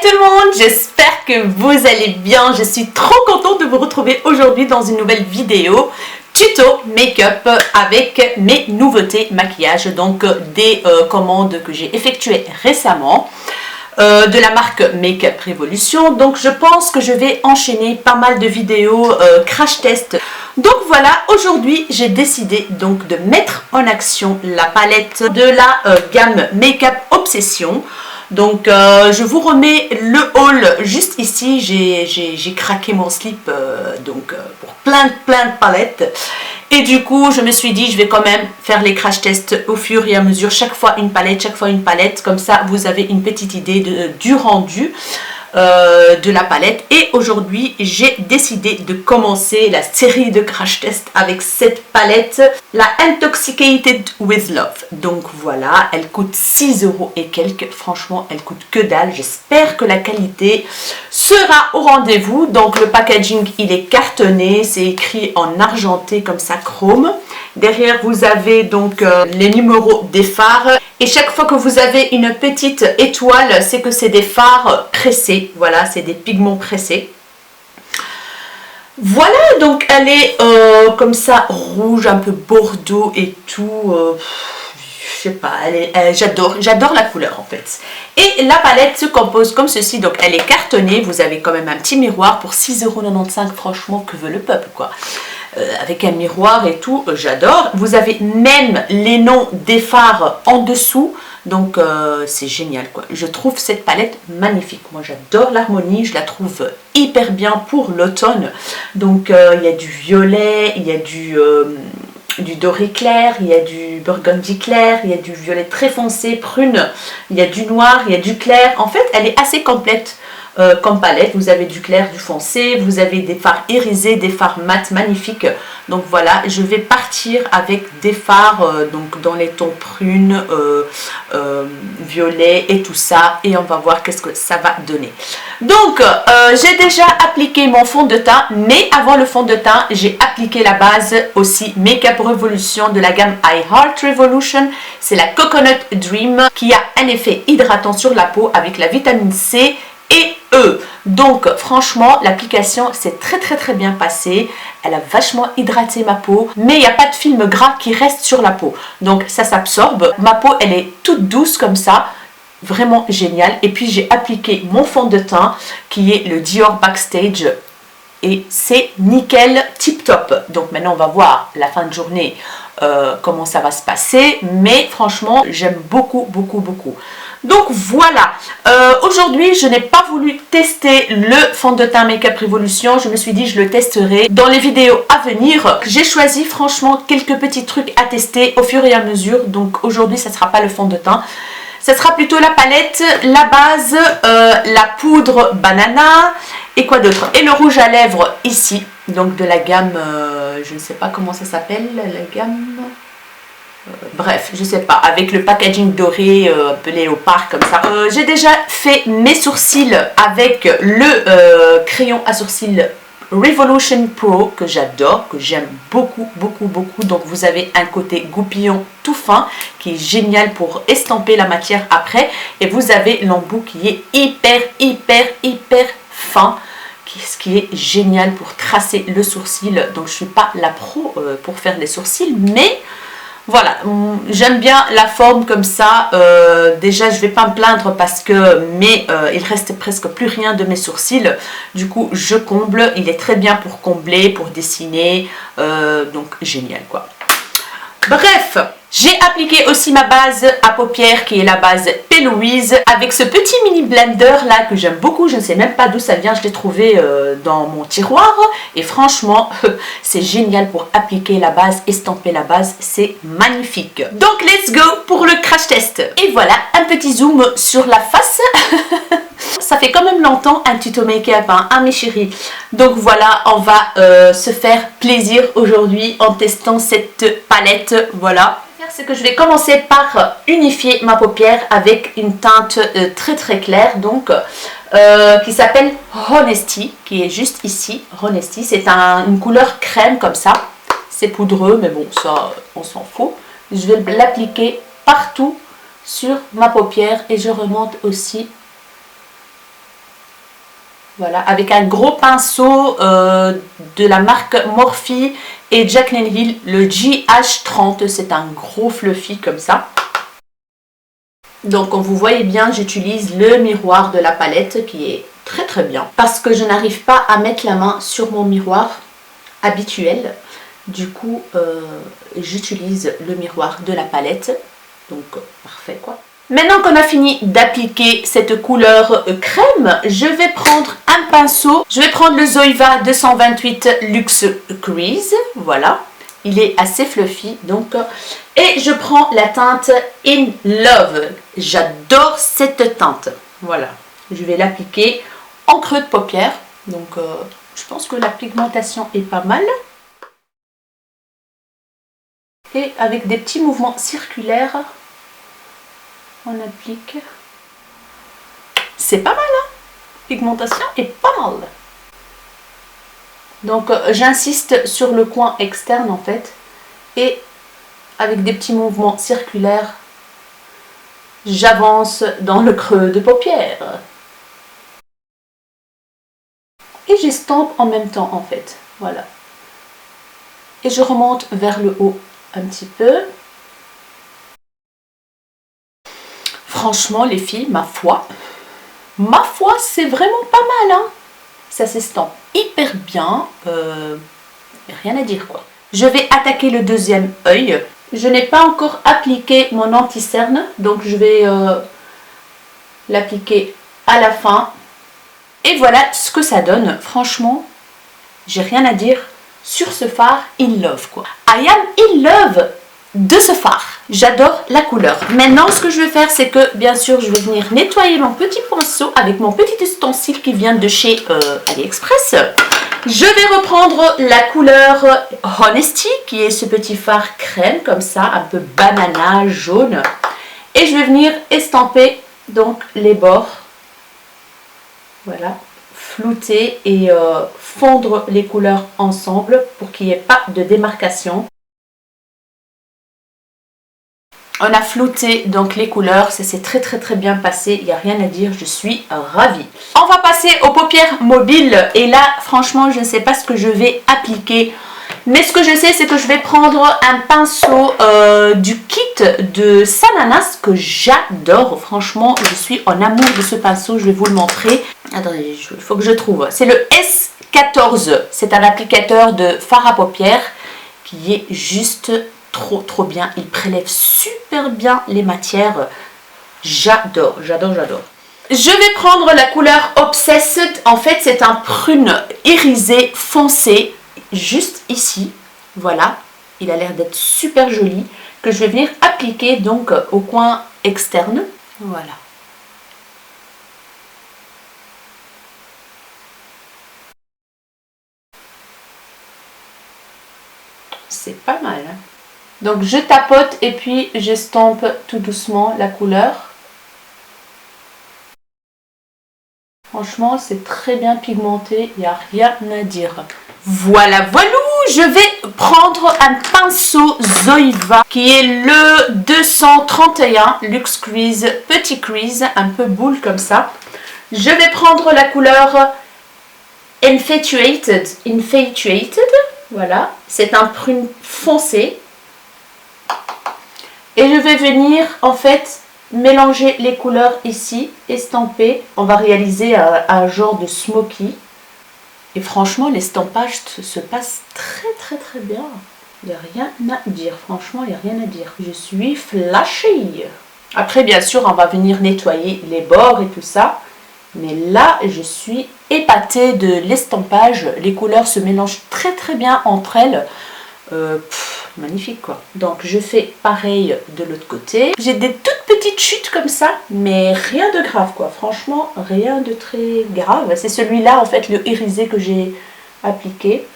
tout le monde, j'espère que vous allez bien. Je suis trop contente de vous retrouver aujourd'hui dans une nouvelle vidéo tuto make-up avec mes nouveautés maquillage, donc des commandes que j'ai effectuées récemment de la marque Make-up Revolution. Donc je pense que je vais enchaîner pas mal de vidéos crash test. Donc voilà, aujourd'hui j'ai décidé donc de mettre en action la palette de la gamme Make-up Obsession. Donc je vous remets le haul juste ici. J'ai craqué mon slip pour plein de palettes. Et du coup je me suis dit je vais quand même faire les crash tests au fur et à mesure. Chaque fois une palette. Comme ça vous avez une petite idée du rendu de la palette. Et aujourd'hui j'ai décidé de commencer la série de crash test avec cette palette, la Intoxicated with Love. Donc voilà, elle coûte 6 € et quelques. Franchement elle coûte que dalle. J'espère que la qualité sera au rendez-vous. Donc le packaging il est cartonné, c'est écrit en argenté comme ça, chrome. Derrière vous avez donc les numéros des fards. Et chaque fois que vous avez une petite étoile, c'est que c'est des fards pressés. Voilà, c'est des pigments pressés. Voilà, donc elle est comme ça, rouge, un peu bordeaux et tout. Je sais pas, j'adore la couleur en fait. Et la palette se compose comme ceci. Donc elle est cartonnée, vous avez quand même un petit miroir pour 6,95 €. Franchement, que veut le peuple quoi. Avec un miroir et tout, j'adore. Vous avez même les noms des fards en dessous, donc c'est génial quoi. Je trouve cette palette magnifique. Moi j'adore l'harmonie, je la trouve hyper bien pour l'automne. Donc il y a du violet, il y a du doré clair, il y a du burgundy clair, il y a du violet très foncé, prune, il y a du noir, il y a du clair. En fait elle est assez complète. Comme palette, vous avez du clair, du foncé, vous avez des fards irisés, des fards mat magnifiques. Donc voilà, je vais partir avec des fards donc dans les tons prune, violet et tout ça, et on va voir qu'est-ce que ça va donner. Donc j'ai déjà appliqué mon fond de teint, mais avant le fond de teint j'ai appliqué la base aussi Make-up Revolution de la gamme I Heart Revolution. C'est la Coconut Dream qui a un effet hydratant sur la peau avec la vitamine C et E. Donc franchement l'application s'est très bien passée. Elle a vachement hydraté ma peau, mais il n'y a pas de film gras qui reste sur la peau, donc ça s'absorbe. Ma peau elle est toute douce comme ça, vraiment génial. Et puis j'ai appliqué mon fond de teint qui est le Dior Backstage et c'est nickel, tip top. Donc maintenant on va voir la fin de journée comment ça va se passer, mais franchement j'aime beaucoup. Donc voilà, aujourd'hui je n'ai pas voulu tester le fond de teint Make-up Revolution. Je me suis dit je le testerai dans les vidéos à venir. J'ai choisi franchement quelques petits trucs à tester au fur et à mesure. Donc aujourd'hui ça ne sera pas le fond de teint, ça sera plutôt la palette, la base, la poudre banana et quoi d'autre, et le rouge à lèvres ici, donc de la gamme, je ne sais pas comment ça s'appelle, la gamme... bref, je sais pas, avec le packaging doré, un peu léopard comme ça. J'ai déjà fait mes sourcils avec le crayon à sourcils Revolution Pro que j'adore, que j'aime beaucoup. Donc vous avez un côté goupillon tout fin qui est génial pour estamper la matière après, et vous avez l'embout qui est hyper fin, ce qui est génial pour tracer le sourcil. Donc je suis pas la pro pour faire les sourcils, mais voilà, j'aime bien la forme comme ça. Déjà je vais pas me plaindre parce que il reste presque plus rien de mes sourcils. Du coup je comble, il est très bien pour combler, pour dessiner, donc génial quoi. Bref, j'ai appliqué aussi ma base à paupières qui est la base P. Louise avec ce petit mini blender là que j'aime beaucoup. Je ne sais même pas d'où ça vient, je l'ai trouvé dans mon tiroir et franchement c'est génial pour appliquer la base, estamper la base, c'est magnifique. Donc let's go pour le crash test. Et voilà un petit zoom sur la face. Ça fait quand même longtemps un tuto make-up hein, mes chéris. Donc voilà, on va se faire plaisir aujourd'hui en testant cette palette. Voilà, c'est que je vais commencer par unifier ma paupière avec une teinte très claire, donc qui s'appelle Honesty, qui est juste ici. Honesty, c'est une couleur crème comme ça, c'est poudreux mais bon ça on s'en fout. Je vais l'appliquer partout sur ma paupière et je remonte aussi Voilà, avec un gros pinceau de la marque Morphe et Jaclyn Hill, le GH30. C'est un gros fluffy comme ça. Donc, comme vous voyez bien, j'utilise le miroir de la palette qui est très très bien. Parce que je n'arrive pas à mettre la main sur mon miroir habituel. Du coup, j'utilise le miroir de la palette. Donc, parfait quoi. Maintenant qu'on a fini d'appliquer cette couleur crème, je vais prendre un pinceau. Je vais prendre le Zoeva 228 Luxe Crease. Voilà. Il est assez fluffy. Donc, et je prends la teinte In Love. J'adore cette teinte. Voilà. Je vais l'appliquer en creux de paupière. Donc, je pense que la pigmentation est pas mal. Et avec des petits mouvements circulaires, on applique. C'est pas mal, hein? Pigmentation est pas mal. Donc j'insiste sur le coin externe en fait. Et avec des petits mouvements circulaires, j'avance dans le creux de paupière. Et j'estompe en même temps en fait. Voilà. Et je remonte vers le haut un petit peu. Franchement les filles, ma foi, c'est vraiment pas mal, hein. Ça s'estompe hyper bien, rien à dire quoi. Je vais attaquer le deuxième œil. Je n'ai pas encore appliqué mon anti-cerne, donc je vais l'appliquer à la fin. Et voilà ce que ça donne. Franchement, j'ai rien à dire sur ce fard In Love quoi. I am in love de ce fard. J'adore la couleur. Maintenant, ce que je vais faire, c'est que, bien sûr, je vais venir nettoyer mon petit pinceau avec mon petit ustensile qui vient de chez AliExpress. Je vais reprendre la couleur Honesty, qui est ce petit fard crème, comme ça, un peu banana, jaune. Et je vais venir estamper, donc, les bords. Voilà. Flouter et fondre les couleurs ensemble pour qu'il n'y ait pas de démarcation. On a flouté donc les couleurs, ça s'est très très bien passé, il n'y a rien à dire, je suis ravie. On va passer aux paupières mobiles et là franchement je ne sais pas ce que je vais appliquer. Mais ce que je sais c'est que je vais prendre un pinceau du kit de Sananas que j'adore. Franchement je suis en amour de ce pinceau, je vais vous le montrer. Attendez, il faut que je trouve. C'est le S14, c'est un applicateur de fard à paupières qui est juste trop bien. Il prélève super bien les matières. J'adore. Je vais prendre la couleur Obsessed. En fait, c'est un prune irisé foncé. Juste ici. Voilà. Il a l'air d'être super joli. Que je vais venir appliquer donc au coin externe. Voilà. C'est pas mal, hein? Donc je tapote et puis j'estompe tout doucement la couleur. Franchement, c'est très bien pigmenté, il n'y a rien à dire. Voilà, je vais prendre un pinceau Zoeva qui est le 231 Luxe Crease, petit crease, un peu boule comme ça. Je vais prendre la couleur Infatuated, voilà, c'est un prune foncé. Et je vais venir en fait mélanger les couleurs ici, estamper. On va réaliser un genre de smoky. Et franchement, l'estampage se passe très bien. Il n'y a rien à dire. Franchement, il n'y a rien à dire. Je suis flashée. Après, bien sûr, on va venir nettoyer les bords et tout ça. Mais là, je suis épatée de l'estampage. Les couleurs se mélangent très bien entre elles. Magnifique quoi. Donc je fais pareil de l'autre côté. J'ai des toutes petites chutes comme ça, mais rien de grave quoi. Franchement, rien de très grave. C'est celui-là en fait, le irisé que j'ai appliqué.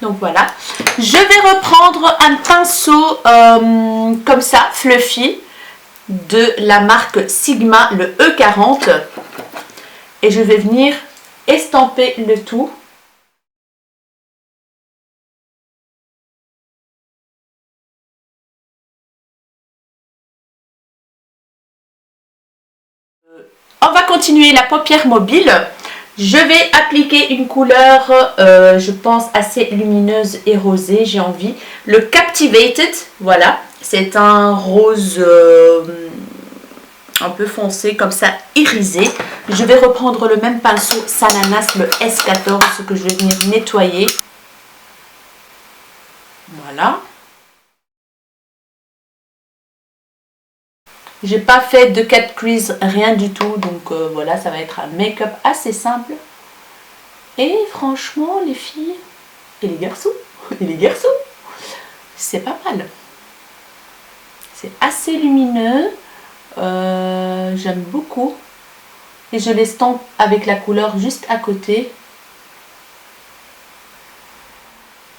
Donc voilà. Je vais reprendre un pinceau comme ça, fluffy, de la marque Sigma, le E40. Et je vais venir estamper le tout. On va continuer la paupière mobile, je vais appliquer une couleur, je pense, assez lumineuse et rosée, j'ai envie. Le Captivated, voilà, c'est un rose un peu foncé, comme ça, irisé. Je vais reprendre le même pinceau Salanas, le S14, que je vais venir nettoyer. Voilà. J'ai pas fait de cat crease, rien du tout, donc voilà, ça va être un make-up assez simple. Et franchement, les filles et les garçons, c'est pas mal. C'est assez lumineux, j'aime beaucoup. Et je l'estompe avec la couleur juste à côté.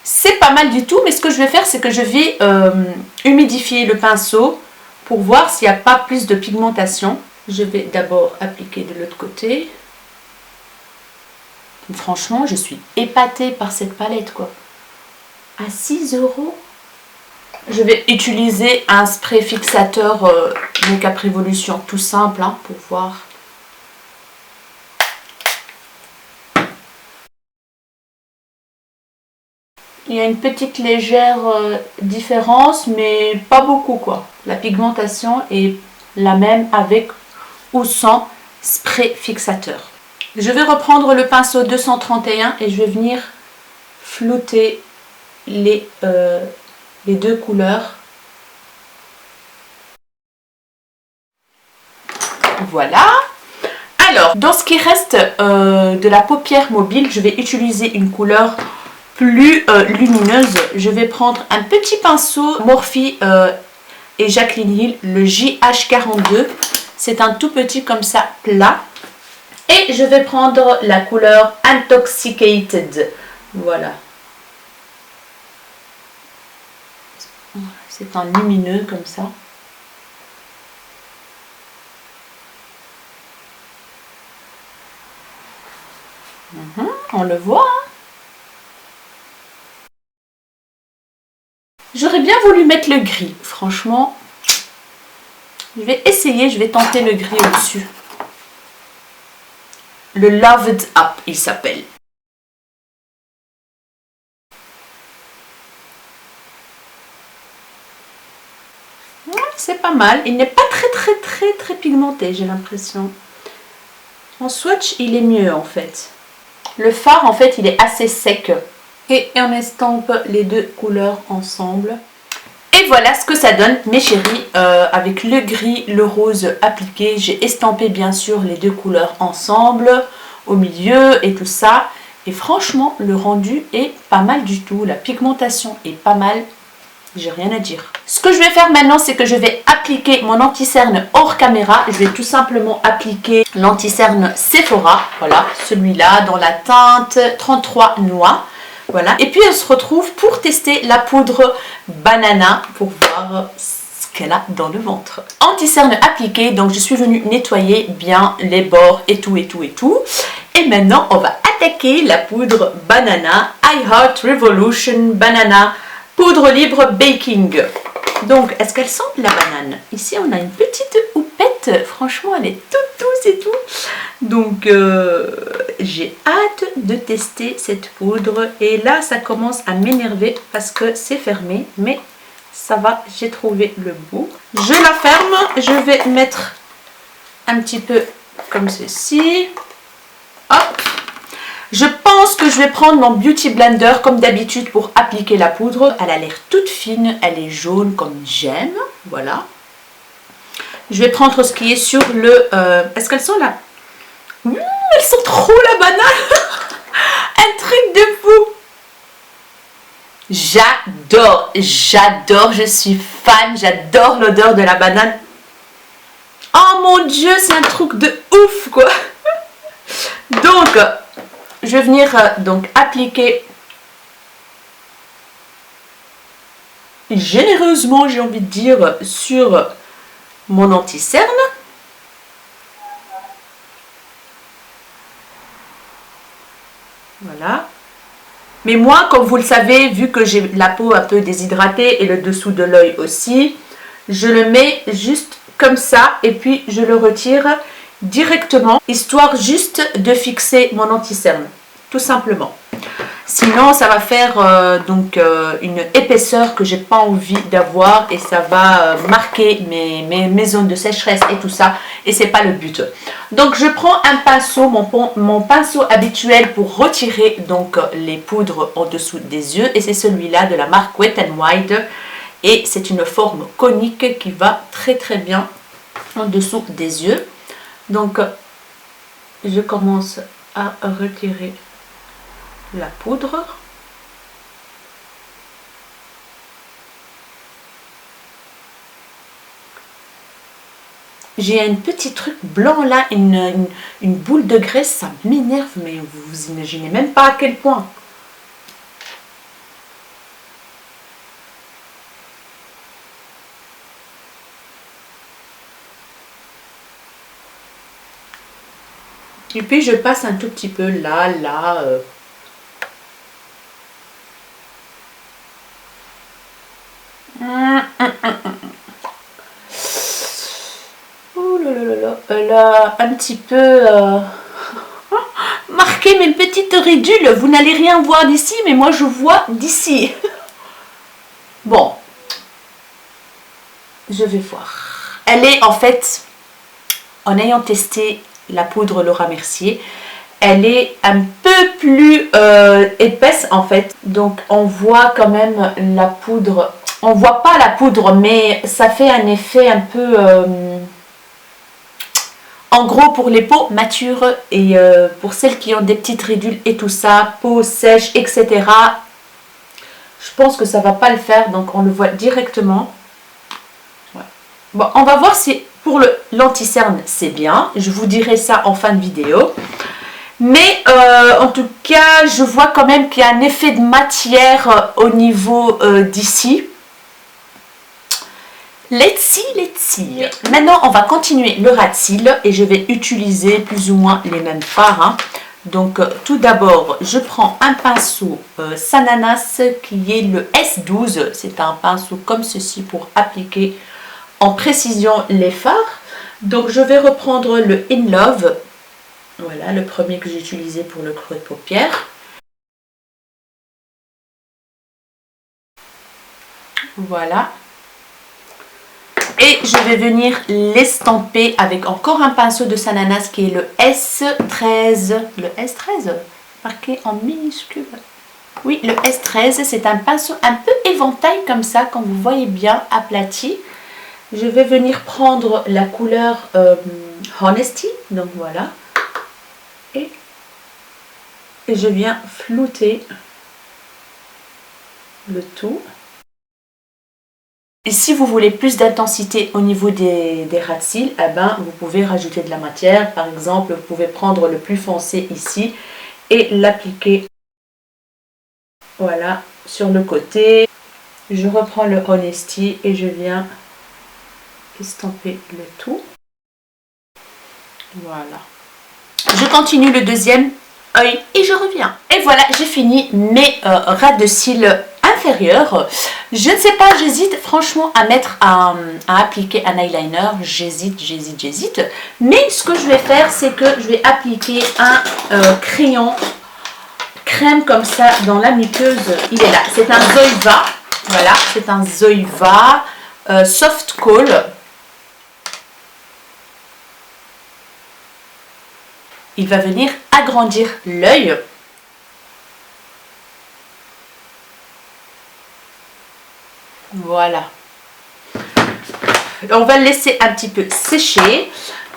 C'est pas mal du tout, mais ce que je vais faire, c'est que je vais humidifier le pinceau pour voir s'il n'y a pas plus de pigmentation. Je vais d'abord appliquer de l'autre côté. Franchement, je suis épatée par cette palette, quoi. À 6 €. Je vais utiliser un spray fixateur Make-up Revolution tout simple, hein, pour voir. Il y a une petite légère différence, mais pas beaucoup, quoi. La pigmentation est la même avec ou sans spray fixateur. Je vais reprendre le pinceau 231 et je vais venir flouter les deux couleurs. Voilà. Alors, dans ce qui reste de la paupière mobile, je vais utiliser une couleur plus lumineuse. Je vais prendre un petit pinceau Morphe et Jaclyn Hill, le JH42. C'est un tout petit comme ça plat. Et je vais prendre la couleur Intoxicated. Voilà. C'est un lumineux comme ça. On le voit, hein. J'aurais bien voulu mettre le gris, franchement. Je vais essayer, je vais tenter le gris au-dessus. Le Loved Up, il s'appelle. Ouais, c'est pas mal. Il n'est pas très pigmenté, j'ai l'impression. En swatch, il est mieux en fait. Le fard, en fait, il est assez sec. Et on estompe les deux couleurs ensemble. Et voilà ce que ça donne, mes chéris, avec le gris, le rose appliqué. J'ai estampé bien sûr les deux couleurs ensemble, au milieu et tout ça. Et franchement, le rendu est pas mal du tout. La pigmentation est pas mal. J'ai rien à dire. Ce que je vais faire maintenant, c'est que je vais appliquer mon anti-cerne hors caméra. Je vais tout simplement appliquer l'anti-cerne Sephora. Voilà, celui-là dans la teinte 33 Noix. Voilà. Et puis, on se retrouve pour tester la poudre banana pour voir ce qu'elle a dans le ventre. Anti-cerne appliqué, donc je suis venue nettoyer bien les bords et tout. Et maintenant, on va attaquer la poudre banana I Heart Revolution Banana Poudre libre baking. Donc, est-ce qu'elle sent la banane? Ici, on a une petite houppette. Franchement, elle est toute douce et tout. Donc, j'ai hâte de tester cette poudre. Et là, ça commence à m'énerver parce que c'est fermé. Mais ça va, j'ai trouvé le bout. Je la ferme. Je vais mettre un petit peu comme ceci. Hop. Je pense que je vais prendre mon Beauty Blender comme d'habitude pour appliquer la poudre. Elle a l'air toute fine, elle est jaune comme j'aime. Voilà. Je vais prendre ce qui est sur le... Est-ce qu'elles sont là? Elles sont trop la banane. Un truc de fou. J'adore, je suis fan, j'adore l'odeur de la banane. Oh mon Dieu, c'est un truc de ouf quoi. Donc... je vais venir donc appliquer généreusement, j'ai envie de dire, sur mon anti-cerne. Voilà. Mais moi, comme vous le savez, vu que j'ai la peau un peu déshydratée et le dessous de l'œil aussi, je le mets juste comme ça et puis je le retire. directement, histoire juste de fixer mon anti-cerne, tout simplement. Sinon, ça va faire une épaisseur que j'ai pas envie d'avoir et ça va marquer mes zones de sécheresse et tout ça. Et c'est pas le but. Donc, je prends un pinceau, mon pinceau habituel pour retirer donc les poudres en dessous des yeux. Et c'est celui-là de la marque Wet n Wild. Et c'est une forme conique qui va très très bien en dessous des yeux. Donc, je commence à retirer la poudre. J'ai un petit truc blanc là, une boule de graisse, ça m'énerve, mais vous imaginez même pas à quel point. Et puis je passe un tout petit peu là. Oh là là là là. Elle a un petit peu marqué mes petites ridules. Vous n'allez rien voir d'ici, mais moi je vois d'ici. Bon, je vais voir. Elle est en fait, en ayant testé la poudre Laura Mercier, elle est un peu plus épaisse en fait. Donc on voit quand même la poudre. On voit pas la poudre, mais ça fait un effet un peu... en gros, pour les peaux matures et pour celles qui ont des petites ridules et tout ça, peau sèche, etc. Je pense que ça va pas le faire, donc on le voit directement. Ouais. Bon, on va voir si pour l'anti-cerne c'est bien. Je vous dirai ça en fin de vidéo. Mais en tout cas, je vois quand même qu'il y a un effet de matière au niveau d'ici. Let's see. Maintenant, on va continuer le ras de cils et je vais utiliser plus ou moins les mêmes fards. Hein. Donc, tout d'abord, je prends un pinceau Sananas qui est le S12. C'est un pinceau comme ceci pour appliquer en précision les fards. Donc, je vais reprendre le In Love. Voilà, le premier que j'ai utilisé pour le creux de paupière. Voilà. Et je vais venir l'estamper avec encore un pinceau de Sananas qui est le S13. Le S13, marqué en minuscule. Oui, le S13, c'est un pinceau un peu éventail comme ça, comme vous voyez bien, aplati. Je vais venir prendre la couleur Honesty, donc voilà. Et je viens flouter le tout. Et si vous voulez plus d'intensité au niveau des ras de cils, eh ben, vous pouvez rajouter de la matière. Par exemple, vous pouvez prendre le plus foncé ici et l'appliquer voilà, sur le côté. Je reprends le Honesty et je viens estamper le tout. Voilà. Je continue le deuxième œil et je reviens. Et voilà, j'ai fini mes ras de cils inférieurs. Je ne sais pas, j'hésite franchement à appliquer un eyeliner. J'hésite. Mais ce que je vais faire, c'est que je vais appliquer un crayon crème comme ça dans la muqueuse. Il est là. C'est un Zoeva. Voilà, c'est un Zoeva Soft Kohl. Il va venir agrandir l'œil. Voilà. On va le laisser un petit peu sécher.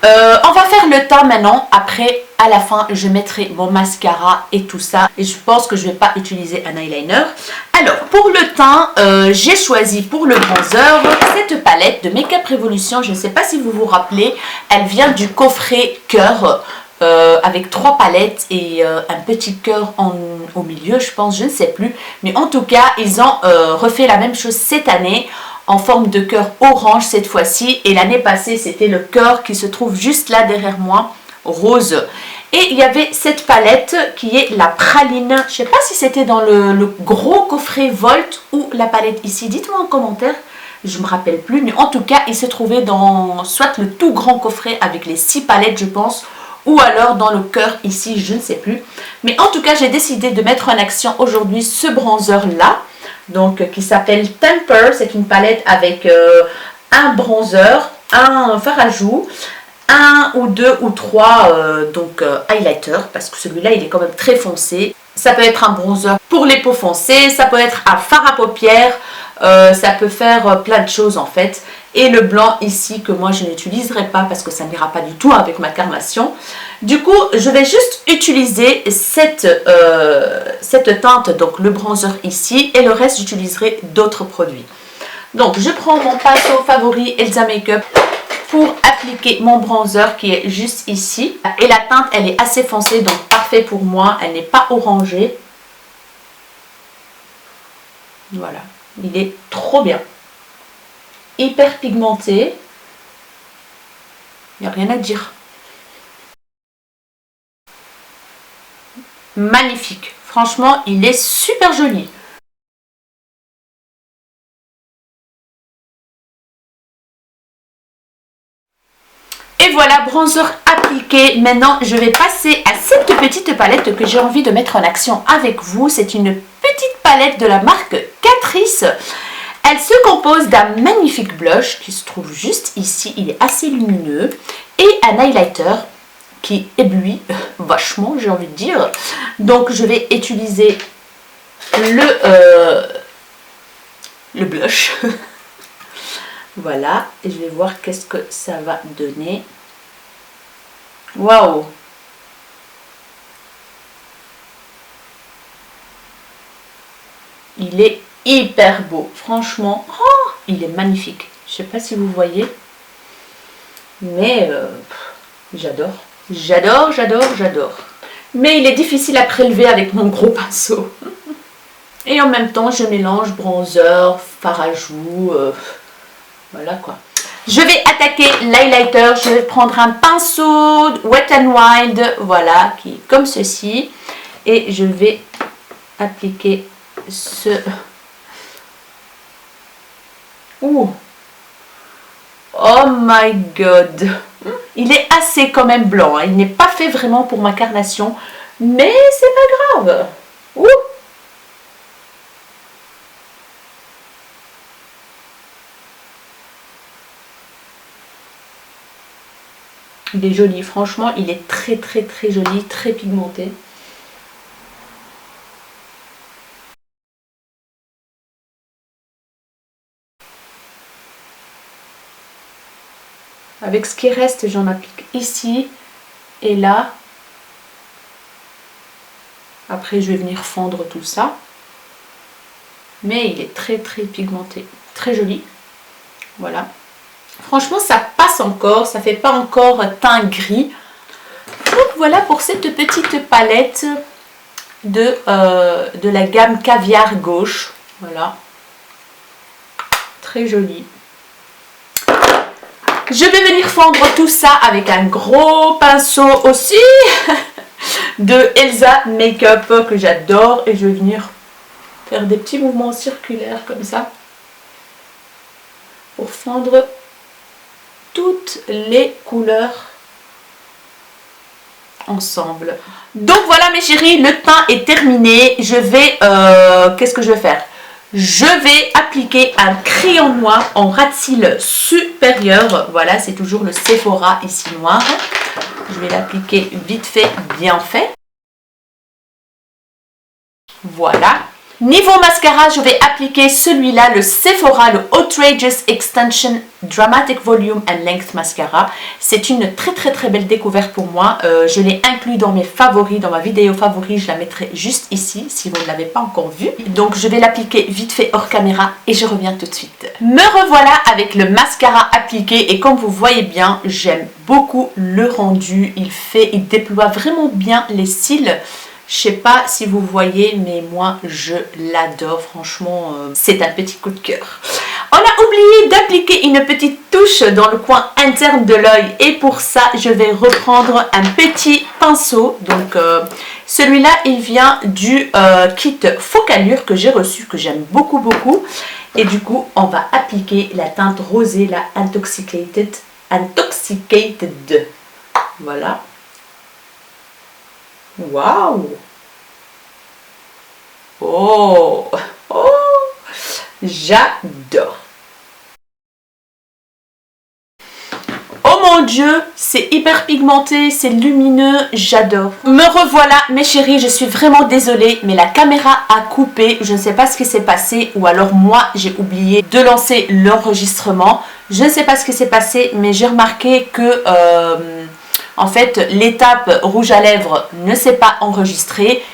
On va faire le teint maintenant. Après, à la fin, je mettrai mon mascara et tout ça. Et je pense que je ne vais pas utiliser un eyeliner. Alors, pour le teint, j'ai choisi pour le bronzer cette palette de Make Up Revolution. Je ne sais pas si vous vous rappelez. Elle vient du coffret cœur. Avec 3 palettes et un petit cœur au milieu, je pense, je ne sais plus. Mais en tout cas, ils ont refait la même chose cette année en forme de cœur orange cette fois-ci. Et l'année passée, c'était le cœur qui se trouve juste là derrière moi, rose. Et il y avait cette palette qui est la praline. Je ne sais pas si c'était dans le gros coffret Volt ou la palette ici. Dites-moi en commentaire je me rappelle plus, mais en tout cas il se trouvait dans soit le tout grand coffret avec les 6 palettes je pense, ou alors dans le cœur ici, je ne sais plus. Mais en tout cas j'ai décidé de mettre en action aujourd'hui ce bronzer là, donc qui s'appelle Temper. C'est une palette avec un bronzer, un fard à joues, un ou deux ou trois highlighter, parce que celui-là il est quand même très foncé. Ça peut être un bronzer pour les peaux foncées, ça peut être un fard à paupières, ça peut faire plein de choses en fait. Et le blanc ici que moi je n'utiliserai pas parce que ça n'ira pas du tout avec ma carnation. Du coup je vais juste utiliser cette teinte, donc le bronzer ici, et le reste j'utiliserai d'autres produits. Donc je prends mon pinceau favori Elsa Makeup pour appliquer mon bronzer qui est juste ici. Et la teinte elle est assez foncée, donc parfait pour moi, elle n'est pas orangée. Voilà, il est trop bien. Hyper pigmenté. Il n'y a rien à dire. Magnifique. Franchement, il est super joli. Et voilà, bronzer appliqué. Maintenant, je vais passer à cette petite palette que j'ai envie de mettre en action avec vous. C'est une petite palette de la marque Catrice. Elle se compose d'un magnifique blush qui se trouve juste ici. Il est assez lumineux. Et un highlighter qui éblouit vachement, j'ai envie de dire. Donc, je vais utiliser le blush. Voilà, et je vais voir qu'est-ce que ça va donner. Waouh! Il est hyper beau, franchement. Oh, il est magnifique. Je sais pas si vous voyez, mais j'adore. J'adore, j'adore, j'adore. Mais il est difficile à prélever avec mon gros pinceau. Et en même temps, je mélange bronzer, fard à joues. Voilà quoi. Je vais attaquer l'highlighter. Je vais prendre un pinceau Wet n Wild, voilà, qui est comme ceci. Et je vais appliquer ce... Ouh. Oh my god. Il est assez quand même blanc. Hein. Il n'est pas fait vraiment pour ma carnation. Mais c'est pas grave. Ouh. Il est joli, franchement, il est très très très joli, très pigmenté. Avec ce qui reste, j'en applique ici et là. Après, je vais venir fondre tout ça. Mais il est très très pigmenté, très joli. Voilà. Franchement, ça passe encore, ça fait pas encore teint gris. Donc voilà pour cette petite palette de la gamme Caviar Gauche. Voilà. Très joli. Je vais venir fondre tout ça avec un gros pinceau aussi de Elsa Makeup que j'adore. Et je vais venir faire des petits mouvements circulaires comme ça pour fondre toutes les couleurs ensemble. Donc voilà mes chéris, le teint est terminé. Je vais, qu'est-ce que je vais faire? Je vais appliquer un crayon noir en ras de cils supérieur. Voilà, c'est toujours le Sephora ici noir. Je vais l'appliquer vite fait, bien fait. Voilà. Niveau mascara, je vais appliquer celui-là, le Sephora, le Outrageous Extension Dramatic Volume and Length Mascara. C'est une très très très belle découverte pour moi. Je l'ai inclus dans mes favoris, dans ma vidéo favori. Je la mettrai juste ici si vous ne l'avez pas encore vue. Donc je vais l'appliquer vite fait hors caméra et je reviens tout de suite. Me revoilà avec le mascara appliqué et comme vous voyez bien, j'aime beaucoup le rendu. Il déploie vraiment bien les cils. Je sais pas si vous voyez, mais moi je l'adore, franchement, c'est un petit coup de cœur. On a oublié d'appliquer une petite touche dans le coin interne de l'œil et pour ça, je vais reprendre un petit pinceau. Donc celui-là, il vient du kit Focalure que j'ai reçu, que j'aime beaucoup beaucoup. Et du coup, on va appliquer la teinte rosée, la Intoxicated. Intoxicated. Voilà. Waouh! Oh! Oh! J'adore! Oh mon Dieu, c'est hyper pigmenté, c'est lumineux, j'adore. Me revoilà mes chéris, je suis vraiment désolée, mais la caméra a coupé. Je ne sais pas ce qui s'est passé, ou alors moi j'ai oublié de lancer l'enregistrement. Je ne sais pas ce qui s'est passé, mais j'ai remarqué que en fait l'étape rouge à lèvres ne s'est pas enregistrée.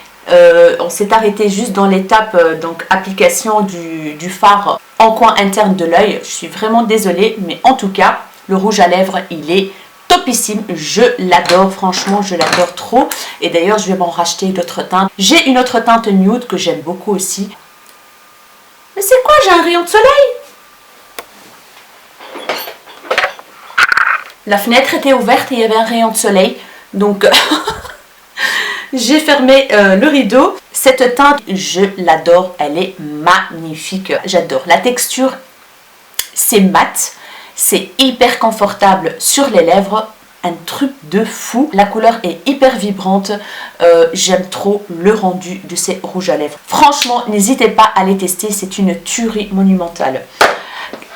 On s'est arrêté juste dans l'étape donc application du fard en coin interne de l'œil. Je suis vraiment désolée, mais en tout cas le rouge à lèvres, il est topissime. Je l'adore, franchement, je l'adore trop. Et d'ailleurs, je vais m'en racheter d'autres teintes. J'ai une autre teinte nude que j'aime beaucoup aussi. Mais c'est quoi? J'ai un rayon de soleil? La fenêtre était ouverte et il y avait un rayon de soleil. Donc, j'ai fermé le rideau. Cette teinte, je l'adore. Elle est magnifique. J'adore. La texture, c'est mat. C'est hyper confortable sur les lèvres, un truc de fou. La couleur est hyper vibrante. J'aime trop le rendu de ces rouges à lèvres. Franchement, n'hésitez pas à les tester, c'est une tuerie monumentale.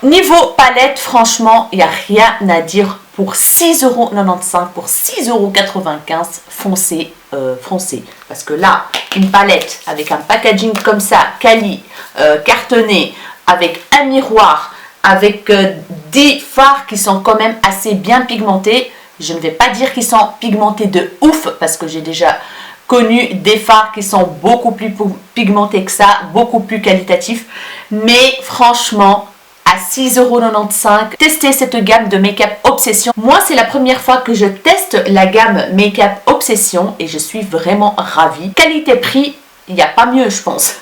Niveau palette, franchement, il n'y a rien à dire. Pour 6,95 €, pour 6,95 €, foncez, foncez. Parce que là, une palette avec un packaging comme ça, quali, cartonné, avec un miroir, avec des fards qui sont quand même assez bien pigmentés. Je ne vais pas dire qu'ils sont pigmentés de ouf, parce que j'ai déjà connu des fards qui sont beaucoup plus pigmentés que ça, beaucoup plus qualitatifs. Mais franchement, à 6,95 €, testez cette gamme de Make-up Obsession. Moi, c'est la première fois que je teste la gamme Make-up Obsession et je suis vraiment ravie. Qualité-prix, il n'y a pas mieux, je pense.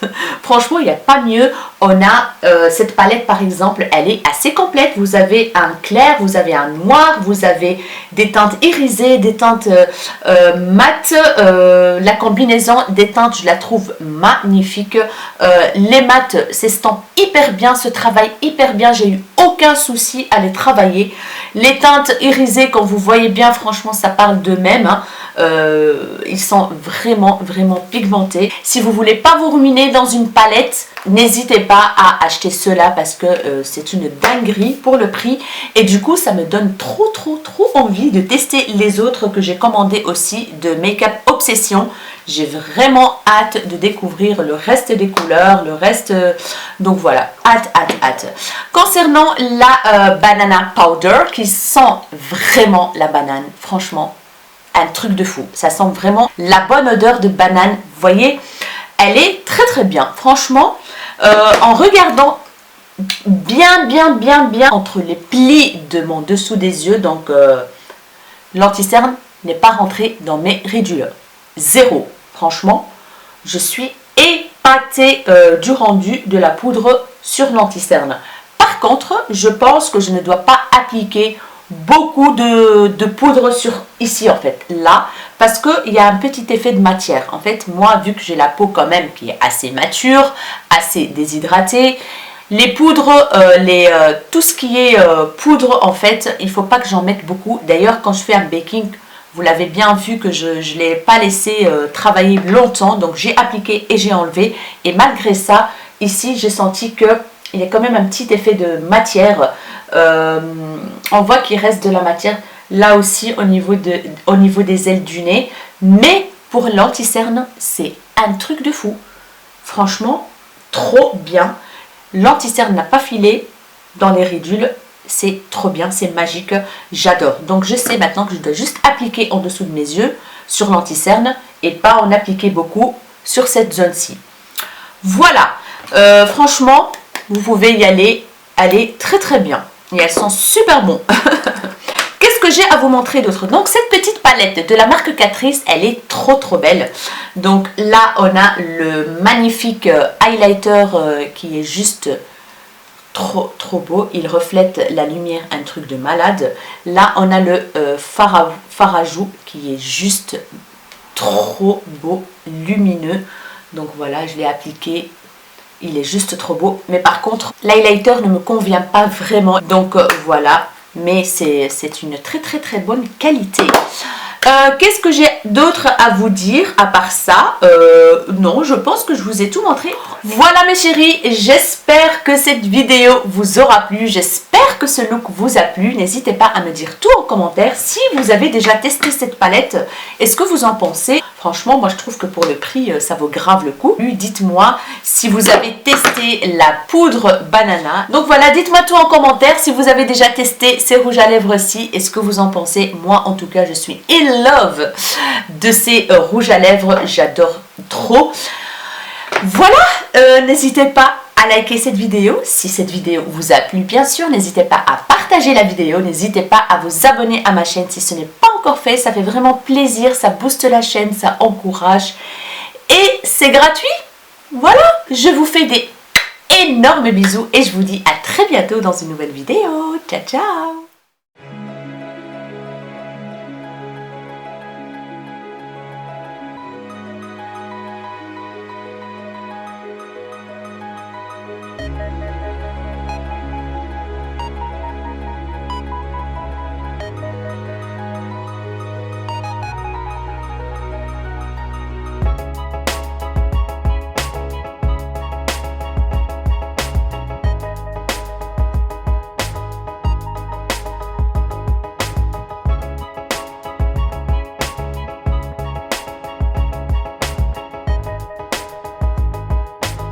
Franchement, il n'y a pas mieux. On a cette palette, par exemple, elle est assez complète. Vous avez un clair, vous avez un noir, vous avez des teintes irisées, des teintes mat. La combinaison des teintes, je la trouve magnifique. Les mats s'estampent hyper bien, se travaillent hyper bien. J'ai eu aucun souci à les travailler. Les teintes irisées, comme vous voyez bien, franchement, ça parle d'eux-mêmes. Hein. Ils sont vraiment pigmentés. Si vous voulez pas vous ruiner dans une palette, n'hésitez pas à acheter cela parce que c'est une dinguerie pour le prix. Et du coup, ça me donne trop envie de tester les autres que j'ai commandés aussi de Make-up Obsession. J'ai vraiment hâte de découvrir le reste des couleurs, le reste... donc voilà, hâte. Concernant la Banana Powder, qui sent vraiment la banane, franchement, un truc de fou. Ça sent vraiment la bonne odeur de banane. Vous voyez, elle est très bien. Franchement, en regardant bien entre les plis de mon dessous des yeux, donc l'anti-cerne n'est pas rentré dans mes ridules. Zéro. Franchement, je suis épatée du rendu de la poudre sur l'anti-cerne. Par contre, je pense que je ne dois pas appliquer beaucoup de poudre sur ici en fait là parce qu'il y a un petit effet de matière. En fait, moi, vu que j'ai la peau quand même qui est assez mature, assez déshydratée, les poudres, tout ce qui est poudre en fait, il faut pas que j'en mette beaucoup. D'ailleurs, quand je fais un baking, vous l'avez bien vu que je ne l'ai pas laissé travailler longtemps, donc j'ai appliqué et j'ai enlevé. Et malgré ça, ici j'ai senti que il y a quand même un petit effet de matière. On voit qu'il reste de la matière là aussi au niveau des ailes du nez. Mais pour l'anti-cerne, c'est un truc de fou. Franchement, trop bien. L'anti-cerne n'a pas filé dans les ridules. C'est trop bien, c'est magique. J'adore. Donc je sais maintenant que je dois juste appliquer en dessous de mes yeux sur l'anti-cerne et pas en appliquer beaucoup sur cette zone-ci. Voilà. Franchement, vous pouvez y aller. Elle est très bien. Et elles sont super bon. Qu'est-ce que j'ai à vous montrer d'autre? Donc cette petite palette de la marque Catrice, elle est trop belle. Donc là on a le magnifique highlighter qui est juste trop beau. Il reflète la lumière, un truc de malade. Là on a le fard à joues qui est juste trop beau, lumineux. Donc voilà, je l'ai appliqué il est juste trop beau. Mais par contre, l'highlighter ne me convient pas vraiment. Donc voilà, mais c'est une très bonne qualité. Qu'est-ce que j'ai d'autre à vous dire à part ça? Non, je pense que je vous ai tout montré. Voilà mes chéris, j'espère que cette vidéo vous aura plu. J'espère que ce look vous a plu. N'hésitez pas à me dire tout en commentaire. Si vous avez déjà testé cette palette, est-ce que vous en pensez? Franchement, moi je trouve que pour le prix, ça vaut grave le coup. Dites-moi si vous avez testé la poudre banana. Donc voilà, dites-moi tout en commentaire si vous avez déjà testé ces rouges à lèvres-ci. Est-ce que vous en pensez? Moi en tout cas, je suis in love de ces rouges à lèvres. J'adore trop. Voilà, n'hésitez pas à liker cette vidéo si cette vidéo vous a plu. Bien sûr, n'hésitez pas à partager la vidéo. N'hésitez pas à vous abonner à ma chaîne si ce n'est pas encore fait. Ça fait vraiment plaisir, ça booste la chaîne, ça encourage. Et c'est gratuit. Voilà, je vous fais des énormes bisous et je vous dis à très bientôt dans une nouvelle vidéo. Ciao, ciao!